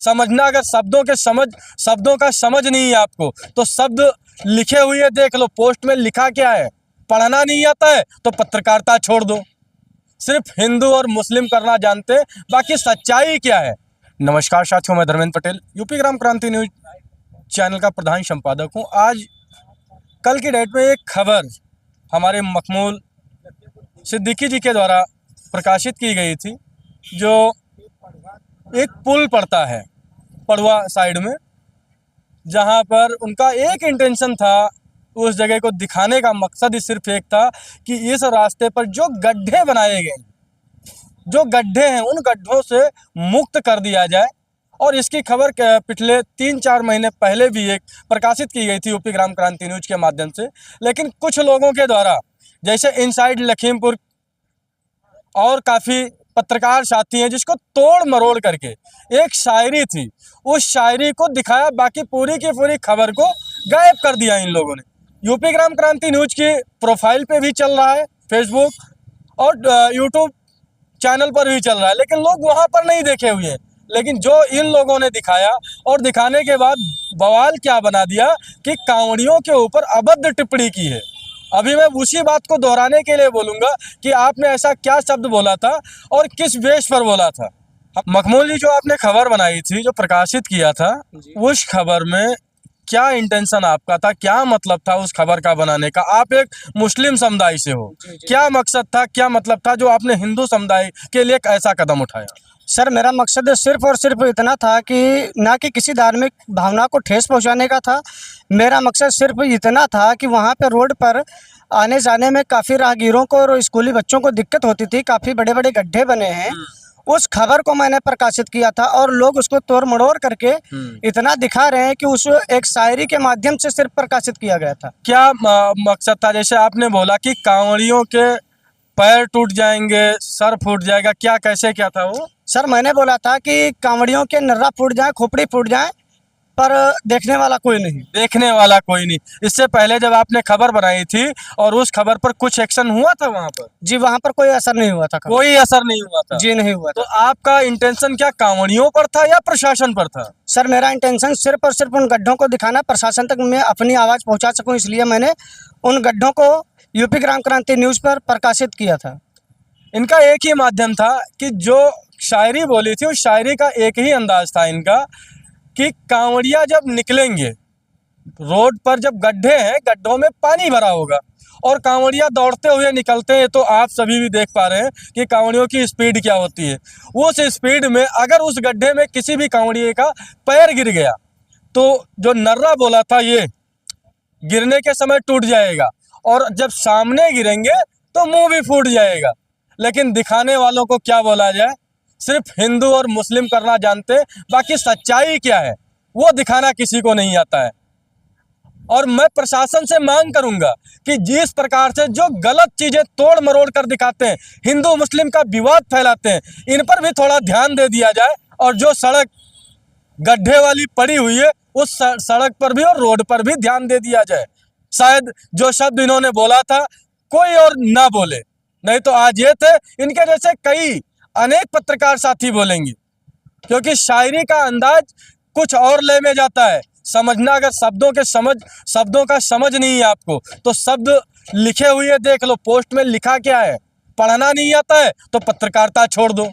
समझना अगर शब्दों का समझ नहीं है आपको तो शब्द लिखे हुए देख लो, पोस्ट में लिखा क्या है। पढ़ना नहीं आता है तो पत्रकारिता छोड़ दो। सिर्फ हिंदू और मुस्लिम करना जानते हैं, बाकी सच्चाई क्या है। नमस्कार साथियों, मैं धर्मेंद्र पटेल यूपी ग्राम क्रांति न्यूज चैनल का प्रधान संपादक हूं। आज कल की डेट में एक खबर हमारे मखमूल सिद्दीकी जी के द्वारा प्रकाशित की गई थी, जो एक पुल पड़ता है पड़वा साइड में, जहां पर उनका एक इंटेंशन था, उस जगह को दिखाने का मकसद ही सिर्फ एक था कि इस रास्ते पर जो गड्ढे बनाए गए, जो गड्ढे हैं, उन गड्ढों से मुक्त कर दिया जाए। और इसकी खबर पिछले 3-4 महीने पहले भी एक प्रकाशित की गई थी यूपी ग्राम क्रांति न्यूज के माध्यम से, लेकिन कुछ लोगों के द्वारा, जैसे इनसाइड लखीमपुर और काफ़ी पत्रकार साथी हैं, जिसको तोड़ मरोड़ करके एक शायरी थी, उस शायरी को दिखाया, बाकी पूरी की पूरी खबर को गायब कर दिया इन लोगों ने। यूपी ग्राम क्रांति न्यूज की प्रोफाइल पे भी चल रहा है, फेसबुक और यूट्यूब चैनल पर भी चल रहा है, लेकिन लोग वहाँ पर नहीं देखे हुए हैं। लेकिन जो इन लोगों ने दिखाया और दिखाने के बाद बवाल क्या बना दिया कि कांवड़ियों के ऊपर अभद्र टिप्पणी की है। अभी मैं उसी बात को दोहराने के लिए बोलूँगा कि आपने ऐसा क्या शब्द बोला था और किस बेस पर बोला था। मखमूल जी, जो आपने खबर बनाई थी, जो प्रकाशित किया था, उस खबर में क्या इंटेंशन आपका था, क्या मतलब था उस खबर का बनाने का? आप एक मुस्लिम समुदाय से हो, क्या मकसद था, क्या मतलब था जो आपने हिंदू समुदाय के लिए एक ऐसा कदम उठाया? सर, मेरा मकसद सिर्फ और सिर्फ इतना था कि ना कि किसी धार्मिक भावना को ठेस पहुंचाने का था। मेरा मकसद सिर्फ इतना था कि वहां पे रोड पर आने जाने में काफ़ी राहगीरों को और स्कूली बच्चों को दिक्कत होती थी। काफ़ी बड़े बड़े गड्ढे बने हैं, उस खबर को मैंने प्रकाशित किया था और लोग उसको तोड़ मड़ोड़ करके इतना दिखा रहे हैं कि उस एक शायरी के माध्यम से सिर्फ प्रकाशित किया गया था। क्या मकसद था? जैसे आपने बोला कि कांवड़ियों के पैर टूट जाएंगे, सर फूट जाएगा, क्या कैसे क्या था वो? सर, मैंने बोला था कि कांवड़ियों के नर्रा फूट जाए, खोपड़ी फूट जाए, पर देखने वाला कोई नहीं। देखने वाला कोई नहीं। इससे पहले जब आपने खबर बनाई थी और उस खबर पर कुछ एक्शन हुआ था वहां पर? जी, वहां पर कोई असर नहीं हुआ था। कोई असर नहीं हुआ था? जी, नहीं हुआ था। तो आपका इंटेंशन क्या कांवड़ियों पर था या प्रशासन पर था? सर, मेरा इंटेंशन सिर्फ और सिर्फ उन गड्ढों को दिखाना, प्रशासन तक मैं अपनी आवाज़ पहुंचा सकूं, इसलिए मैंने उन गड्ढों को यूपी ग्राम क्रांति न्यूज़ पर प्रकाशित किया था। इनका एक ही माध्यम था कि जो शायरी बोली थी, उस शायरी का एक ही अंदाज था इनका कि कांवड़िया जब निकलेंगे रोड पर, जब गड्ढे हैं, गड्ढों में पानी भरा होगा और कांवड़िया दौड़ते हुए निकलते हैं, तो आप सभी भी देख पा रहे हैं कि कांवड़ियों की स्पीड क्या होती है। उस स्पीड में अगर उस गड्ढे में किसी भी कांवड़िए का पैर गिर गया तो जो नर्रा बोला था, ये गिरने के समय टूट जाएगा और जब सामने गिरेंगे तो मुंह भी फूट जाएगा। लेकिन दिखाने वालों को क्या बोला जाए, सिर्फ हिंदू और मुस्लिम करना जानते हैं, बाकी सच्चाई क्या है वो दिखाना किसी को नहीं आता है। और मैं प्रशासन से मांग करूंगा कि जिस प्रकार से जो गलत चीजें तोड़ मरोड़ कर दिखाते हैं, हिंदू मुस्लिम का विवाद फैलाते हैं, इन पर भी थोड़ा ध्यान दे दिया जाए। और जो सड़क गड्ढे वाली पड़ी हुई है, उस सड़क पर भी और रोड पर भी ध्यान दे दिया जाए। शायद जो शब्द इन्होंने बोला था कोई और ना बोले, नहीं तो आज ये थे, इनके जैसे कई अनेक पत्रकार साथी बोलेंगे, क्योंकि शायरी का अंदाज कुछ और ले में जाता है। समझना अगर शब्दों का समझ नहीं है आपको तो शब्द लिखे हुए देख लो, पोस्ट में लिखा क्या है। पढ़ना नहीं आता है तो पत्रकारिता छोड़ दो।